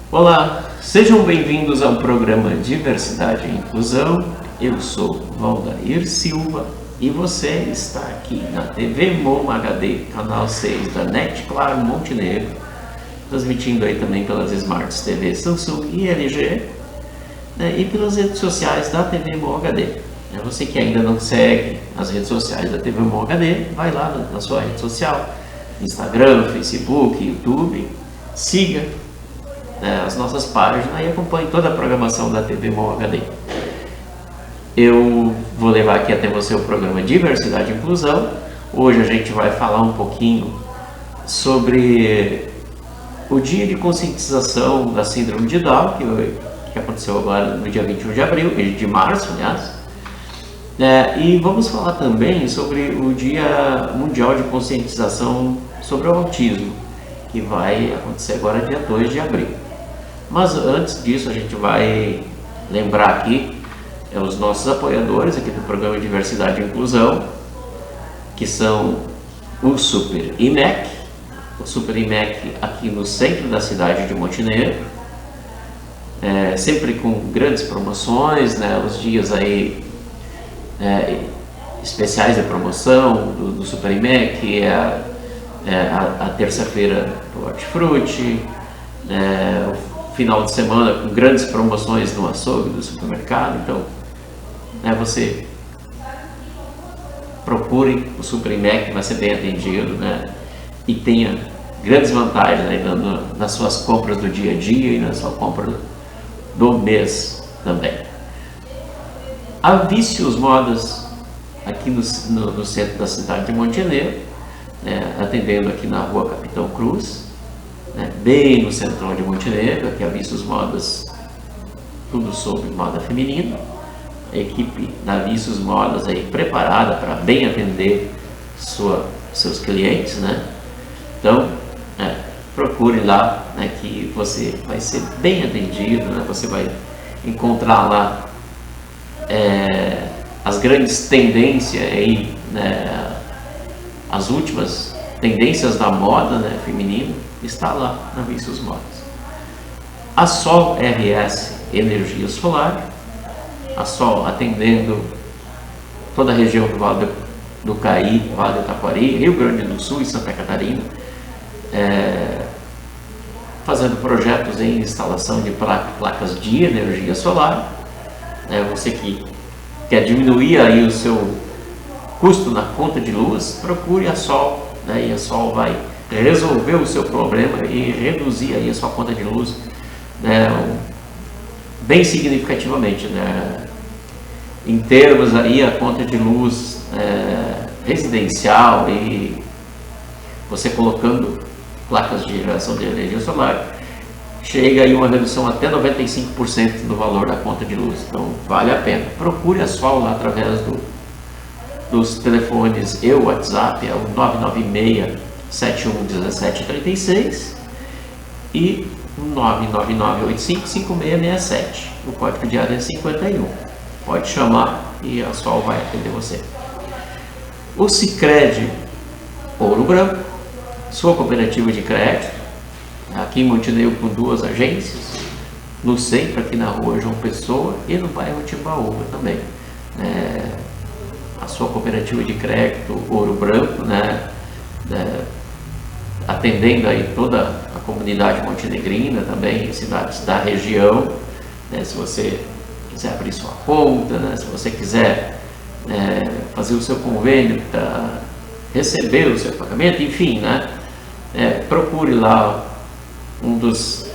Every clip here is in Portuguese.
Olá, sejam bem-vindos ao programa Diversidade e Inclusão. Eu sou Valdair Silva e você está aqui na TV MOM HD, canal 6 da NET Claro Montenegro, transmitindo aí também pelas Smarts TV Samsung e LG, né, e pelas redes sociais da TV MOM HD. Você que ainda não segue as redes sociais da TV MOM HD, vai lá na sua rede social, Instagram, Facebook, YouTube, siga as nossas páginas e acompanhe toda a programação da TV MOM HD. Eu vou levar aqui até você o programa Diversidade e Inclusão. Hoje a gente vai falar um pouquinho sobre o dia de conscientização da síndrome de Down, que aconteceu agora no dia 21 de abril, de março, aliás. E vamos falar também sobre o Dia Mundial de Conscientização sobre o Autismo, que vai acontecer agora dia 2 de abril. Mas antes disso, a gente vai lembrar aqui os nossos apoiadores aqui do programa Diversidade e Inclusão, que são o Super IMEC, o Super IMEC aqui no centro da cidade de Montenegro, sempre com grandes promoções, né, os dias aí especiais de promoção do Super IMEC, a terça-feira do Hortifruti, o final de semana com grandes promoções no açougue do supermercado. Então, você procure o Super IMEC, vai ser bem atendido, né? E tenha grandes vantagens aí nas suas compras do dia a dia e na sua compra do mês também. A Vícios Modas, aqui no centro da cidade de Montenegro, atendendo aqui na rua Capitão Cruz, bem no centro de Montenegro. Aqui a Vícios Modas, tudo sobre moda feminina. A equipe da Vícios Modas aí preparada para bem atender seus clientes, né? Então, procure lá, que você vai ser bem atendido, né? Você vai encontrar lá as grandes tendências aí, né? As últimas tendências da moda, né, feminina, está lá na Vícios Modas. A Sol RS Energia Solar, a Sol atendendo toda a região do Vale do Caí, Vale do Taquari, Rio Grande do Sul e Santa Catarina, fazendo projetos em instalação de placas de energia solar. Você que quer diminuir aí o seu custo na conta de luz, procure a Sol, e a Sol vai resolver o seu problema e reduzir aí a sua conta de luz, bem significativamente, em termos aí a conta de luz residencial, e você colocando placas de geração de energia solar, chega aí uma redução até 95% do valor da conta de luz. Então vale a pena. Procure a Sol lá através dos telefones e o WhatsApp, é o 996-711736 e 99985-5667. O código de área é 51. Pode chamar e a Sol vai atender você. O Sicredi Ouro Branco, sua cooperativa de crédito, aqui em Montenegro com 2 agências, no centro, aqui na rua João Pessoa, e no bairro Timbaúba também. A sua cooperativa de crédito Ouro Branco, atendendo aí toda a comunidade montenegrina também, cidades da região, se você quiser abrir sua conta, se você quiser fazer o seu convênio para receber o seu pagamento, enfim, procure lá um dos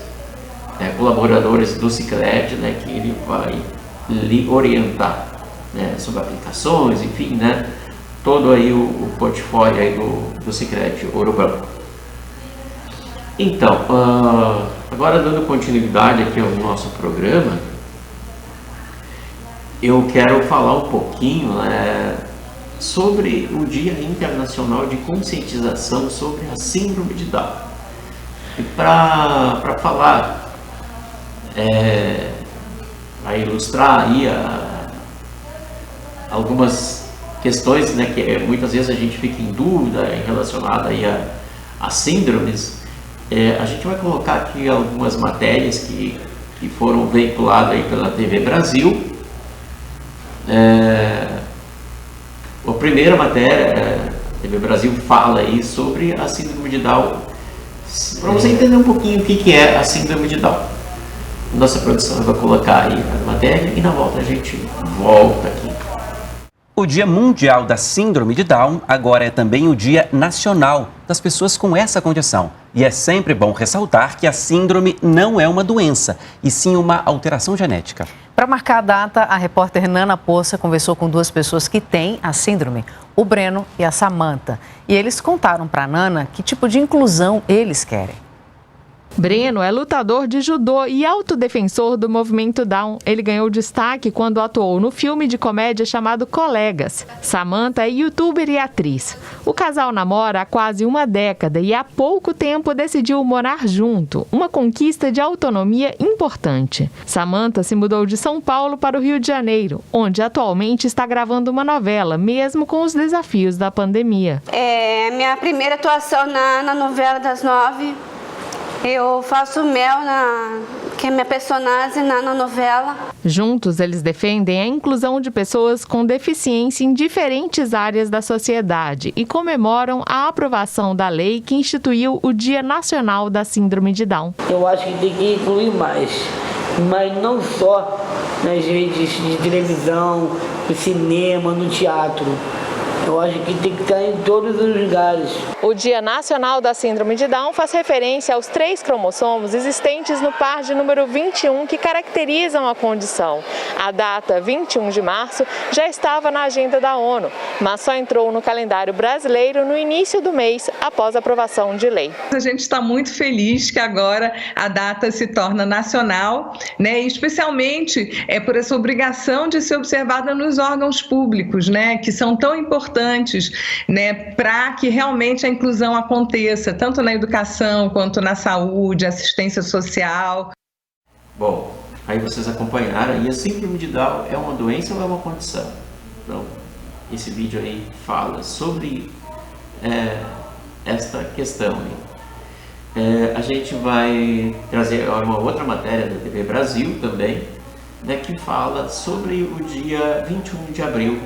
colaboradores do Sicredi, que ele vai lhe orientar sobre aplicações, enfim, todo aí o portfólio aí do Sicredi Ouro Branco. Então, agora dando continuidade aqui ao nosso programa, eu quero falar um pouquinho sobre o Dia Internacional de Conscientização sobre a Síndrome de Down. E para falar, para ilustrar aí algumas questões, que muitas vezes a gente fica em dúvida em relacionada aí a síndromes, A gente vai colocar aqui algumas matérias que foram veiculadas aí pela TV Brasil. A primeira matéria, a TV Brasil fala aí sobre a síndrome de Down, para você entender um pouquinho o que é a síndrome de Down. Nossa produção vai colocar aí a matéria e na volta a gente volta aqui. O Dia Mundial da Síndrome de Down agora é também o Dia Nacional das pessoas com essa condição. E é sempre bom ressaltar que a síndrome não é uma doença, e sim uma alteração genética. Para marcar a data, a repórter Nana Poça conversou com duas pessoas que têm a síndrome, o Breno e a Samanta. E eles contaram para a Nana que tipo de inclusão eles querem. Breno é lutador de judô e autodefensor do movimento Down. Ele ganhou destaque quando atuou no filme de comédia chamado Colegas. Samanta é youtuber e atriz. O casal namora há quase uma década e há pouco tempo decidiu morar junto, uma conquista de autonomia importante. Samanta se mudou de São Paulo para o Rio de Janeiro, onde atualmente está gravando uma novela, mesmo com os desafios da pandemia. É minha primeira atuação na novela das 9. Eu faço Mel, que é minha personagem na novela. Juntos, eles defendem a inclusão de pessoas com deficiência em diferentes áreas da sociedade e comemoram a aprovação da lei que instituiu o Dia Nacional da Síndrome de Down. Eu acho que tem que incluir mais, mas não só nas redes de televisão, no cinema, no teatro. Eu acho que tem que estar em todos os lugares. O Dia Nacional da Síndrome de Down faz referência aos 3 cromossomos existentes no par de número 21 que caracterizam a condição. A data 21 de março já estava na agenda da ONU, mas só entrou no calendário brasileiro no início do mês, após a aprovação de lei. A gente está muito feliz que agora a data se torna nacional, né? E especialmente por essa obrigação de ser observada nos órgãos públicos, né? Que são tão importantes, né, para que realmente a inclusão aconteça, tanto na educação quanto na saúde, assistência social. Bom, aí vocês acompanharam, e a síndrome de Down é uma doença ou é uma condição? Então, esse vídeo aí fala sobre esta questão. A gente vai trazer uma outra matéria da TV Brasil também, né, que fala sobre o dia 21 de abril,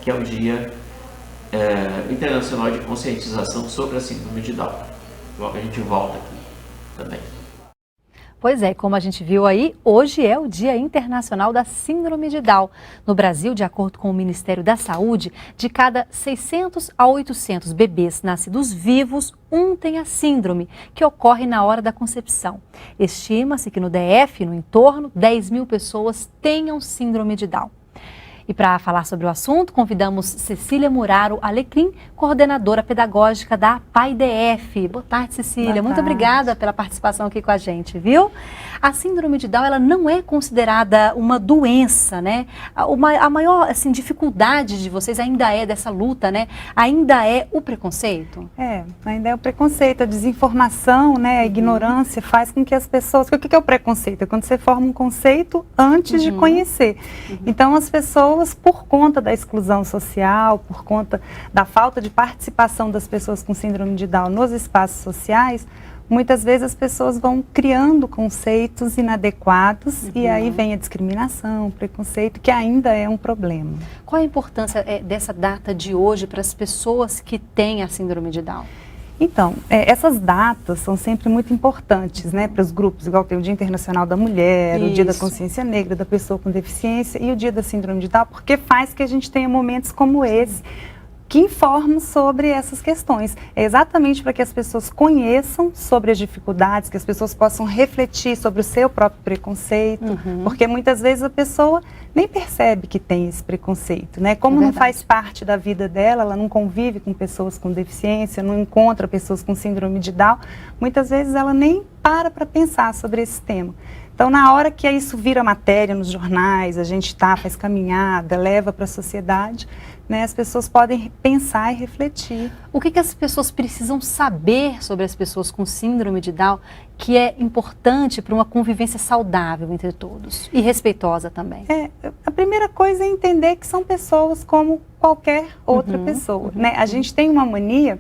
que é o Dia Internacional de Conscientização sobre a Síndrome de Down. Logo a gente volta aqui também. Pois é, como a gente viu aí, hoje é o Dia Internacional da Síndrome de Down. No Brasil, de acordo com o Ministério da Saúde, de cada 600 a 800 bebês nascidos vivos, um tem a síndrome, que ocorre na hora da concepção. Estima-se que no DF, no entorno, 10 mil pessoas tenham síndrome de Down. E para falar sobre o assunto, convidamos Cecília Muraro Alecrim, coordenadora pedagógica da PAI-DF. Boa tarde, Cecília. Muito obrigada pela participação aqui com a gente, viu? A síndrome de Down, ela não é considerada uma doença, né? A maior dificuldade de vocês ainda é dessa luta, né? Ainda é o preconceito? Ainda é o preconceito, a desinformação, né? A ignorância faz com que as pessoas... O que é o preconceito? É quando você forma um conceito antes de conhecer. Então, as pessoas, por conta da exclusão social, por conta da falta de participação das pessoas com síndrome de Down nos espaços sociais, muitas vezes as pessoas vão criando conceitos inadequados e aí vem a discriminação, o preconceito, que ainda é um problema. Qual a importância dessa data de hoje para as pessoas que têm a síndrome de Down? Então, essas datas são sempre muito importantes, né, para os grupos, igual tem o Dia Internacional da Mulher, o Dia da Consciência Negra, da pessoa com deficiência e o Dia da Síndrome de Down, porque faz que a gente tenha momentos como esse, que informam sobre essas questões. É exatamente para que as pessoas conheçam sobre as dificuldades, que as pessoas possam refletir sobre o seu próprio preconceito, porque muitas vezes a pessoa nem percebe que tem esse preconceito, né? Como não faz parte da vida dela, ela não convive com pessoas com deficiência, não encontra pessoas com síndrome de Down, muitas vezes ela nem para pensar sobre esse tema. Então, na hora que isso vira matéria nos jornais, a gente faz caminhada, leva para a sociedade, né, as pessoas podem pensar e refletir. O que as pessoas precisam saber sobre as pessoas com síndrome de Down que é importante para uma convivência saudável entre todos e respeitosa também? A primeira coisa é entender que são pessoas como qualquer outra pessoa, né? A gente tem uma mania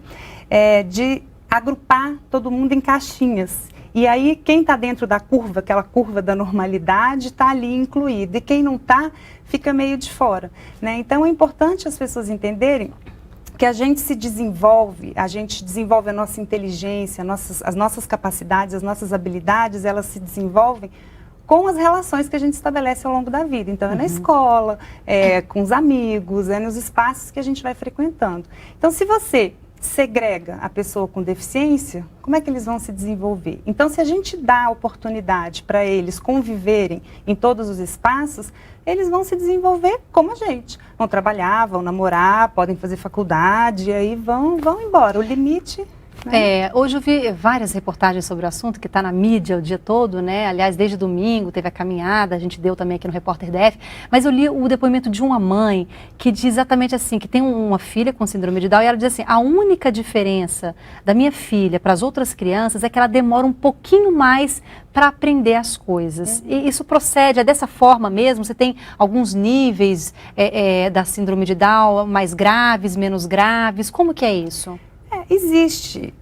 de agrupar todo mundo em caixinhas. E aí, quem está dentro da curva, aquela curva da normalidade, está ali incluído. E quem não está, fica meio de fora, né? Então, é importante as pessoas entenderem que a gente se desenvolve, a gente desenvolve a nossa inteligência, as nossas capacidades, as nossas habilidades, elas se desenvolvem com as relações que a gente estabelece ao longo da vida. Então, é na escola, com os amigos, é nos espaços que a gente vai frequentando. Então, se você segrega a pessoa com deficiência, como é que eles vão se desenvolver? Então, se a gente dá a oportunidade para eles conviverem em todos os espaços, eles vão se desenvolver como a gente. Vão trabalhar, vão namorar, podem fazer faculdade, e aí vão embora. O limite... Hoje eu vi várias reportagens sobre o assunto, que está na mídia o dia todo, né? Aliás, desde domingo teve a caminhada, a gente deu também aqui no Repórter DF, mas eu li o depoimento de uma mãe que diz exatamente assim, que tem uma filha com síndrome de Down, e ela diz assim, a única diferença da minha filha para as outras crianças é que ela demora um pouquinho mais para aprender as coisas. E isso procede, é dessa forma mesmo? Você tem alguns níveis da síndrome de Down, mais graves, menos graves, como que é isso? Existe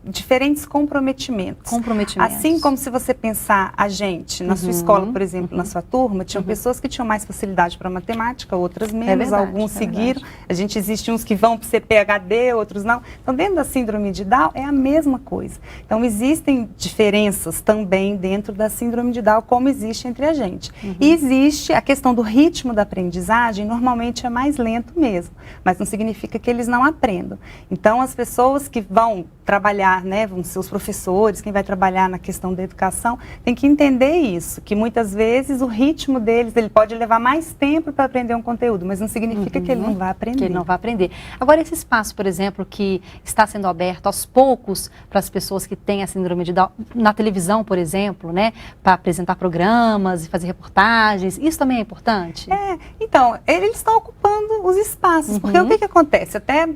diferentes comprometimentos. Assim como se você pensar a gente, na sua escola, por exemplo, na sua turma, tinham pessoas que tinham mais facilidade para matemática, outras menos, alguns seguiram. A gente existe uns que vão para ser PhD, outros não. Então, dentro da síndrome de Down, é a mesma coisa. Então, existem diferenças também dentro da síndrome de Down, como existe entre a gente. E existe a questão do ritmo da aprendizagem, normalmente é mais lento mesmo, mas não significa que eles não aprendam. Então, as pessoas que vão trabalhar, né, vão ser os professores, quem vai trabalhar na questão da educação, tem que entender isso, que muitas vezes o ritmo deles, ele pode levar mais tempo para aprender um conteúdo, mas não significa que ele não vai aprender. Que ele não vai aprender. Agora, esse espaço, por exemplo, que está sendo aberto aos poucos para as pessoas que têm a síndrome de Down, na televisão, por exemplo, né, para apresentar programas e fazer reportagens, isso também é importante? Então, eles estão ocupando os espaços, porque o que acontece? Até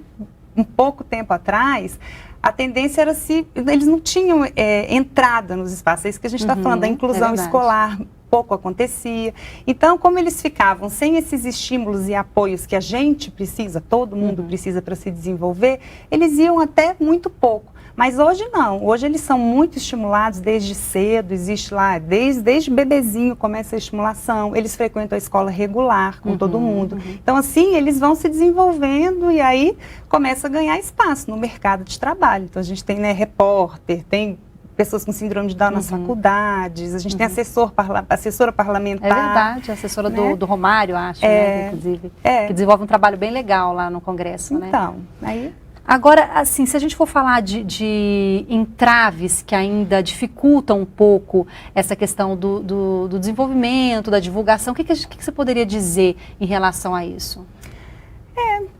um pouco tempo atrás, a tendência era eles não tinham entrada nos espaços, é isso que a gente está falando, a inclusão escolar pouco acontecia. Então, como eles ficavam sem esses estímulos e apoios que a gente precisa, todo mundo precisa para se desenvolver, eles iam até muito pouco. Mas hoje não, hoje eles são muito estimulados desde cedo, existe lá, desde bebezinho começa a estimulação, eles frequentam a escola regular com todo mundo. Então assim, eles vão se desenvolvendo e aí começa a ganhar espaço no mercado de trabalho. Então a gente tem, né, repórter, tem pessoas com síndrome de Down nas faculdades, a gente tem assessora parlamentar. É verdade, a assessora do Romário, acho, né, inclusive, que desenvolve um trabalho bem legal lá no Congresso, né? Então, aí... Agora, assim, se a gente for falar de entraves que ainda dificultam um pouco essa questão do desenvolvimento, da divulgação, o que você poderia dizer em relação a isso?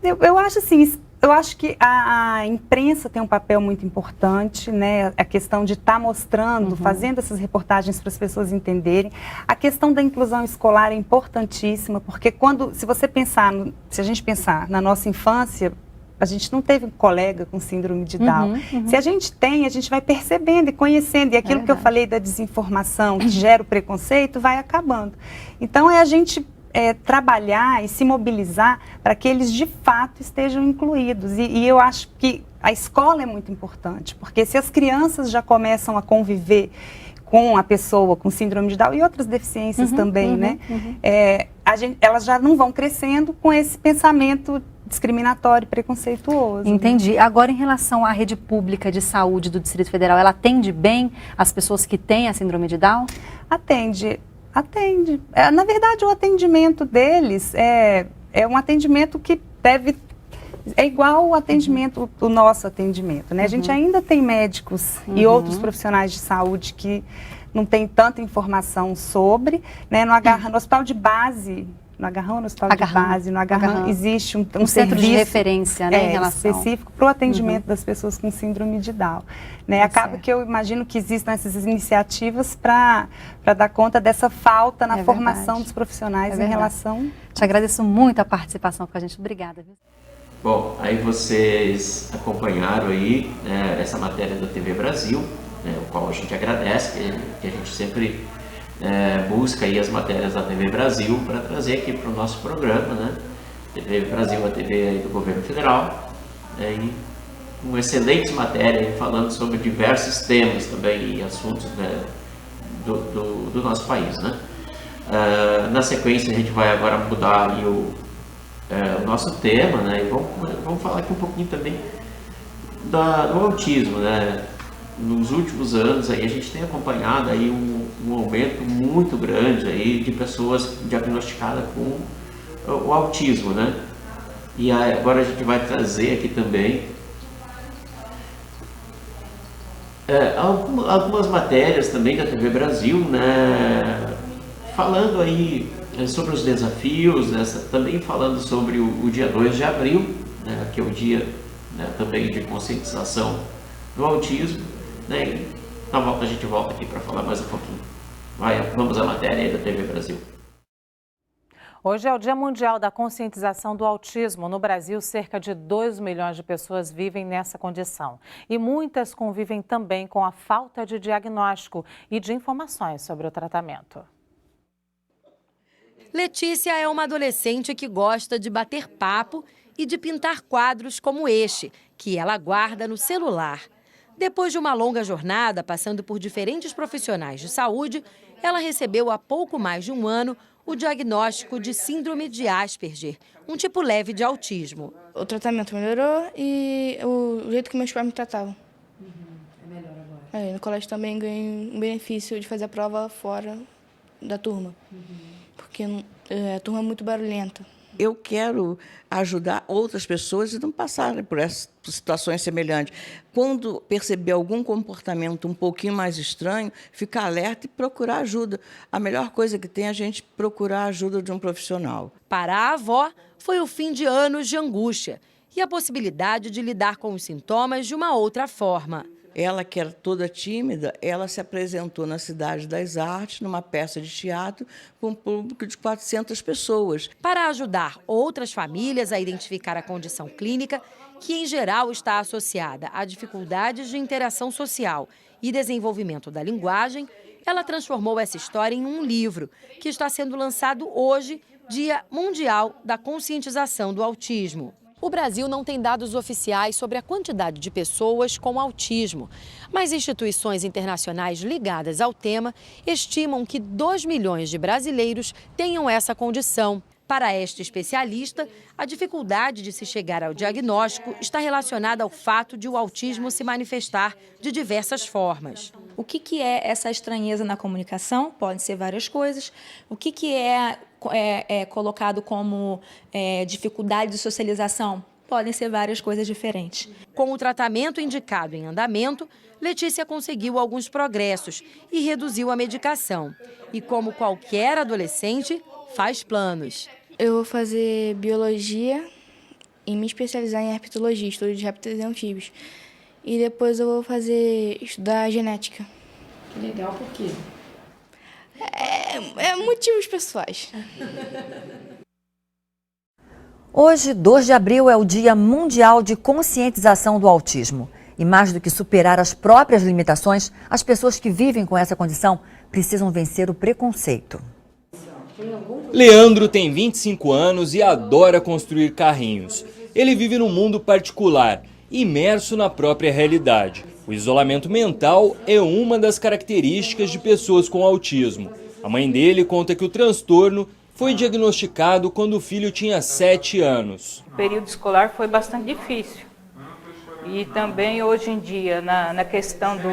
Eu acho assim, eu acho que a imprensa tem um papel muito importante, né? A questão de estar mostrando, fazendo essas reportagens para as pessoas entenderem. A questão da inclusão escolar é importantíssima, porque se a gente pensar na nossa infância, a gente não teve um colega com síndrome de Down. Se a gente tem, a gente vai percebendo e conhecendo. E aquilo que eu falei da desinformação, que gera o preconceito, vai acabando. Então, é a gente trabalhar e se mobilizar para que eles, de fato, estejam incluídos. E eu acho que a escola é muito importante, porque se as crianças já começam a conviver com a pessoa com síndrome de Down e outras deficiências também, né? Elas já não vão crescendo com esse pensamento discriminatório e preconceituoso. Entendi. Agora, em relação à rede pública de saúde do Distrito Federal, ela atende bem as pessoas que têm a síndrome de Down? Atende. Na verdade, o atendimento deles é um atendimento que é igual o atendimento, o nosso atendimento, né? A gente ainda tem médicos e outros profissionais de saúde que não tem tanta informação sobre, né? No hospital de base, no Agarrão existe um centro de referência, né, em relação específico para o atendimento das pessoas com síndrome de Down. Né? Acaba que eu imagino que existam essas iniciativas para dar conta dessa falta na formação dos profissionais em relação... Te agradeço muito a participação com a gente. Obrigada. Bom, aí vocês acompanharam aí, né, essa matéria da TV Brasil, né, o qual a gente agradece, que a gente sempre busca aí as matérias da TV Brasil para trazer aqui para o nosso programa, né? TV Brasil, a TV aí do governo federal, né, e uma excelente matéria falando sobre diversos temas também e assuntos, né, do nosso país, né? Na sequência a gente vai agora mudar aí o nosso tema, né? E vamos falar aqui um pouquinho também do autismo, né? Nos últimos anos aí a gente tem acompanhado aí um aumento muito grande aí de pessoas diagnosticadas com o autismo, né? E agora a gente vai trazer aqui também algumas matérias também da TV Brasil, né? Falando aí sobre os desafios, né? Também falando sobre o dia 2 de abril, né? Que é o dia, né, também de conscientização do autismo, né? E na volta a gente volta aqui para falar mais um pouquinho. Vamos à matéria aí da TV Brasil. Hoje é o Dia Mundial da Conscientização do Autismo. No Brasil, cerca de 2 milhões de pessoas vivem nessa condição. E muitas convivem também com a falta de diagnóstico e de informações sobre o tratamento. Letícia é uma adolescente que gosta de bater papo e de pintar quadros como este, que ela guarda no celular. Depois de uma longa jornada, passando por diferentes profissionais de saúde, ela recebeu há pouco mais de um ano o diagnóstico de síndrome de Asperger, um tipo leve de autismo. O tratamento melhorou e o jeito que meus pais me tratavam. É melhor agora. No colégio também ganhei um benefício de fazer a prova fora da turma, porque a turma é muito barulhenta. Eu quero ajudar outras pessoas a não passarem por essas situações semelhantes. Quando perceber algum comportamento um pouquinho mais estranho, ficar alerta e procurar ajuda. A melhor coisa que tem é a gente procurar a ajuda de um profissional. Para a avó, foi o fim de anos de angústia e a possibilidade de lidar com os sintomas de uma outra forma. Ela, que era toda tímida, ela se apresentou na Cidade das Artes, numa peça de teatro, com um público de 400 pessoas. Para ajudar outras famílias a identificar a condição clínica, que em geral está associada a dificuldades de interação social e desenvolvimento da linguagem, ela transformou essa história em um livro, que está sendo lançado hoje, Dia Mundial da Conscientização do Autismo. O Brasil não tem dados oficiais sobre a quantidade de pessoas com autismo, mas instituições internacionais ligadas ao tema estimam que 2 milhões de brasileiros tenham essa condição. Para esta especialista, a dificuldade de se chegar ao diagnóstico está relacionada ao fato de o autismo se manifestar de diversas formas. O que é essa estranheza na comunicação? Podem ser várias coisas. O que é colocado como dificuldade de socialização? Podem ser várias coisas diferentes. Com o tratamento indicado em andamento, Letícia conseguiu alguns progressos e reduziu a medicação. E como qualquer adolescente, faz planos. Eu vou fazer biologia e me especializar em herpetologia, estudo de répteis e anfíbios. E depois eu vou estudar genética. Que legal, por quê? Motivos pessoais. Hoje, 2 de abril, é o Dia Mundial de Conscientização do Autismo. E mais do que superar as próprias limitações, as pessoas que vivem com essa condição precisam vencer o preconceito. Leandro tem 25 anos e adora construir carrinhos. Ele vive num mundo particular, imerso na própria realidade. O isolamento mental é uma das características de pessoas com autismo. A mãe dele conta que o transtorno foi diagnosticado quando o filho tinha 7 anos. O período escolar foi bastante difícil. E também hoje em dia, na questão do...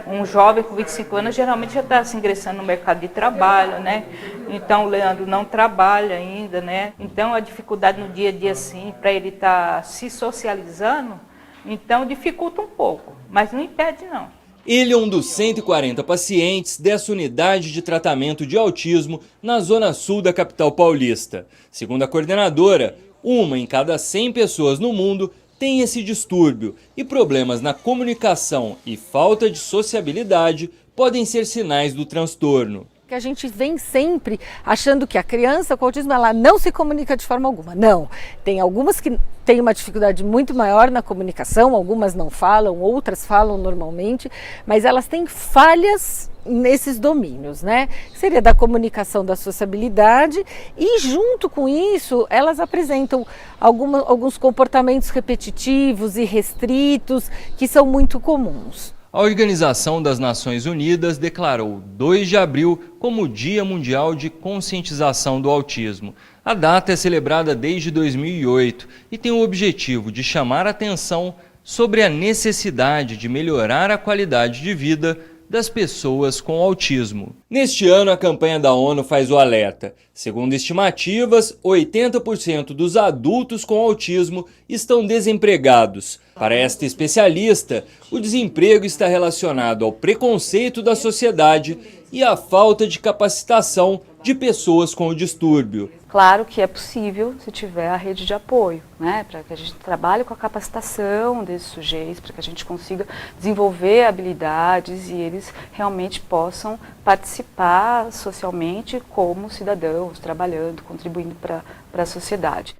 Um jovem com 25 anos geralmente já está se ingressando no mercado de trabalho, né? Então o Leandro não trabalha ainda, né? Então a dificuldade no dia a dia, assim, para ele estar se socializando, então dificulta um pouco, mas não impede não. Ele é um dos 140 pacientes dessa unidade de tratamento de autismo na zona sul da capital paulista. Segundo a coordenadora, 1 em cada 100 pessoas no mundo tem esse distúrbio e problemas na comunicação e falta de sociabilidade podem ser sinais do transtorno. porque a gente vem sempre achando que a criança com autismo ela não se comunica de forma alguma. Não, tem algumas que têm uma dificuldade muito maior na comunicação, algumas não falam, outras falam normalmente, mas elas têm falhas nesses domínios, né? Seria da comunicação, da sociabilidade, e junto com isso elas apresentam alguns comportamentos repetitivos e restritos que são muito comuns. A Organização das Nações Unidas declarou 2 de abril como o Dia Mundial de Conscientização do Autismo. A data é celebrada desde 2008 e tem o objetivo de chamar a atenção sobre a necessidade de melhorar a qualidade de vida das pessoas com autismo. Neste ano, a campanha da ONU faz o alerta. Segundo estimativas, 80% dos adultos com autismo estão desempregados. Para esta especialista, o desemprego está relacionado ao preconceito da sociedade e à falta de capacitação de pessoas com o distúrbio. Claro que é possível se tiver a rede de apoio, né, para que a gente trabalhe com a capacitação desses sujeitos, para que a gente consiga desenvolver habilidades e eles realmente possam participar socialmente como cidadãos, trabalhando, contribuindo para a sociedade.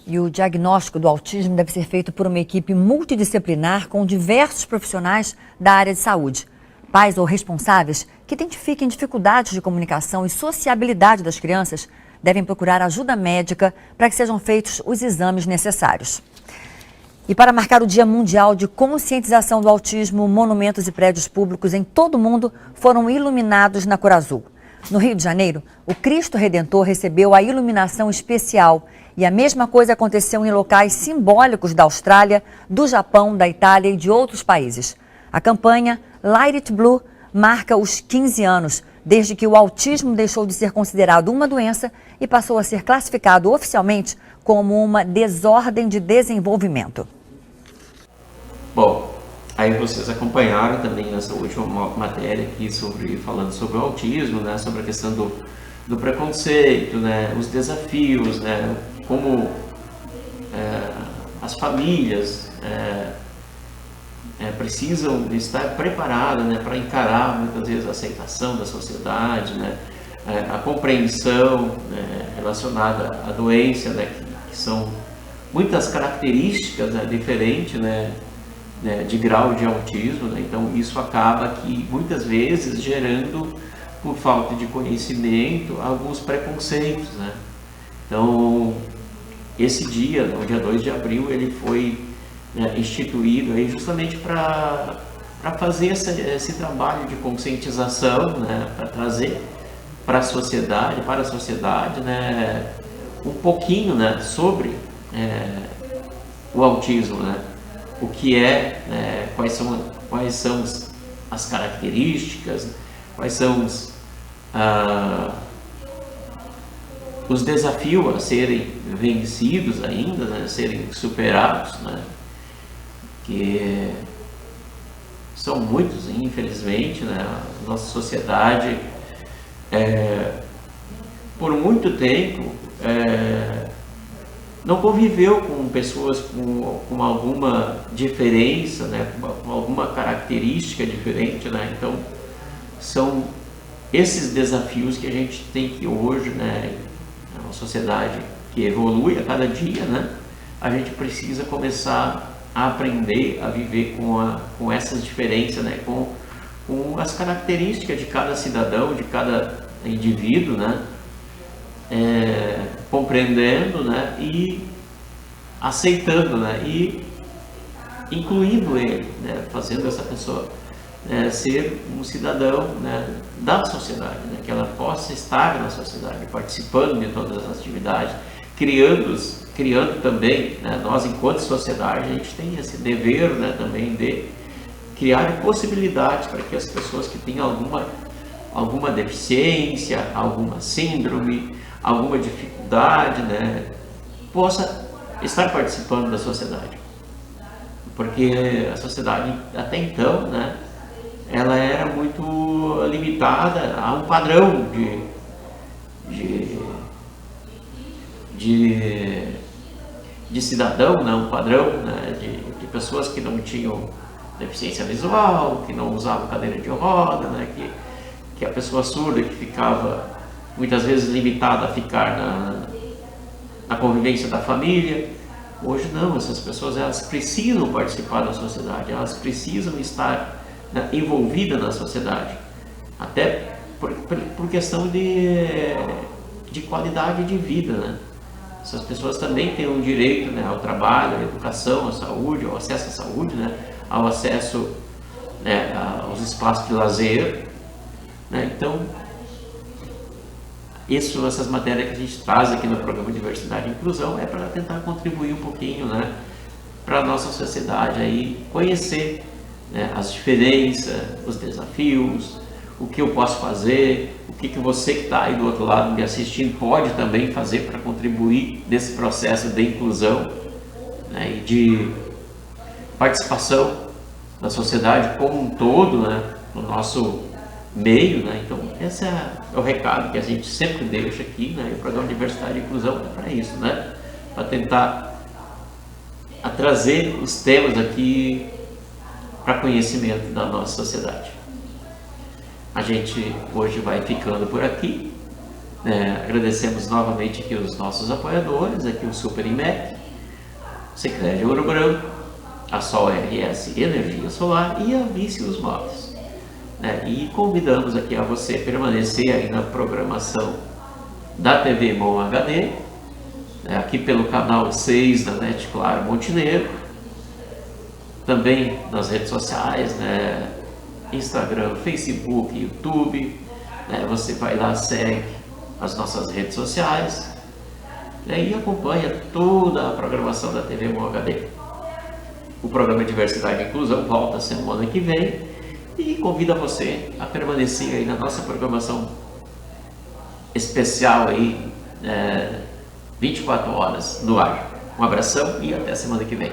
E o diagnóstico do autismo deve ser feito por uma equipe multidisciplinar com diversos profissionais da área de saúde. Pais ou responsáveis que identifiquem dificuldades de comunicação e sociabilidade das crianças devem procurar ajuda médica para que sejam feitos os exames necessários. E para marcar o Dia Mundial de Conscientização do Autismo, monumentos e prédios públicos em todo o mundo foram iluminados na cor azul. No Rio de Janeiro, o Cristo Redentor recebeu a iluminação especial e a mesma coisa aconteceu em locais simbólicos da Austrália, do Japão, da Itália e de outros países. A campanha Light It Blue marca os 15 anos, desde que o autismo deixou de ser considerado uma doença e passou a ser classificado oficialmente como uma desordem de desenvolvimento. Bom, aí vocês acompanharam também nessa última matéria aqui falando sobre o autismo, né, sobre a questão do preconceito, né, os desafios, né, como as famílias precisam estar preparadas, né, para encarar muitas vezes a aceitação da sociedade, né, a compreensão, né, relacionada à doença, né, que são muitas características, né, diferentes, né, de grau de autismo, né, então isso acaba que muitas vezes gerando, por falta de conhecimento, alguns preconceitos, né. Então esse dia, o dia 2 de abril, ele foi instituído aí justamente para fazer esse trabalho de conscientização, né, para trazer para a sociedade, né, um pouquinho, né, sobre o autismo, né, o que quais são as características, quais são os desafios a serem vencidos ainda, né, a serem superados, né, que são muitos, infelizmente, né? A nossa sociedade, por muito tempo, não conviveu com pessoas com alguma diferença, né? Com alguma característica diferente, né? Então, são esses desafios que a gente tem que hoje, né? Uma sociedade que evolui a cada dia, né? A gente precisa começar a aprender a viver com essas diferenças, né? Com as características de cada cidadão, de cada indivíduo, né? Compreendendo, né? E aceitando, né? E incluindo ele, né? Fazendo essa pessoa ser um cidadão, né? Da sociedade, né? Que ela possa estar na sociedade, participando de todas as atividades, criando também, né, nós enquanto sociedade, a gente tem esse dever, né, também de criar possibilidades para que as pessoas que têm alguma deficiência, alguma síndrome, alguma dificuldade, né, possa estar participando da sociedade. Porque a sociedade até então, né, ela era muito limitada a um padrão de cidadão, né? Um padrão, né? de pessoas que não tinham deficiência visual, que não usavam cadeira de roda, né? Que que a pessoa surda que ficava muitas vezes limitada a ficar na convivência da família, hoje não, essas pessoas elas precisam participar da sociedade, elas precisam estar, né, envolvidas na sociedade, até por questão de qualidade de vida, né? Essas pessoas também têm um direito, né, ao trabalho, à educação, à saúde, ao acesso à saúde, né, ao acesso, né, aos espaços de lazer, né? Então, essas matérias que a gente traz aqui no programa Diversidade e Inclusão é para tentar contribuir um pouquinho, né, para a nossa sociedade aí conhecer, né, as diferenças, os desafios, o que eu posso fazer, o que você que está aí do outro lado me assistindo pode também fazer para contribuir nesse processo de inclusão, né, e de participação da sociedade como um todo, né, no nosso meio, né? Então esse é o recado que a gente sempre deixa aqui, né? E o programa Diversidade e Inclusão é para isso, né? Para tentar trazer os temas aqui para conhecimento da nossa sociedade. A gente hoje vai ficando por aqui, né? Agradecemos novamente aqui os nossos apoiadores, aqui o Super IMEC, Sicredi Ouro Branco, a Sol RS Energia Solar e a Vícios Móveis. E convidamos aqui a você permanecer aí na programação da TV Mon HD, né, aqui pelo canal 6 da NET Claro Montenegro, também nas redes sociais, né, Instagram, Facebook, YouTube, né, você vai lá, segue as nossas redes sociais, né, e acompanha toda a programação da TV Mon HD. O programa Diversidade e Inclusão volta semana que vem, e convido você a permanecer aí na nossa programação especial aí, 24 horas no ar. Um abração e até semana que vem.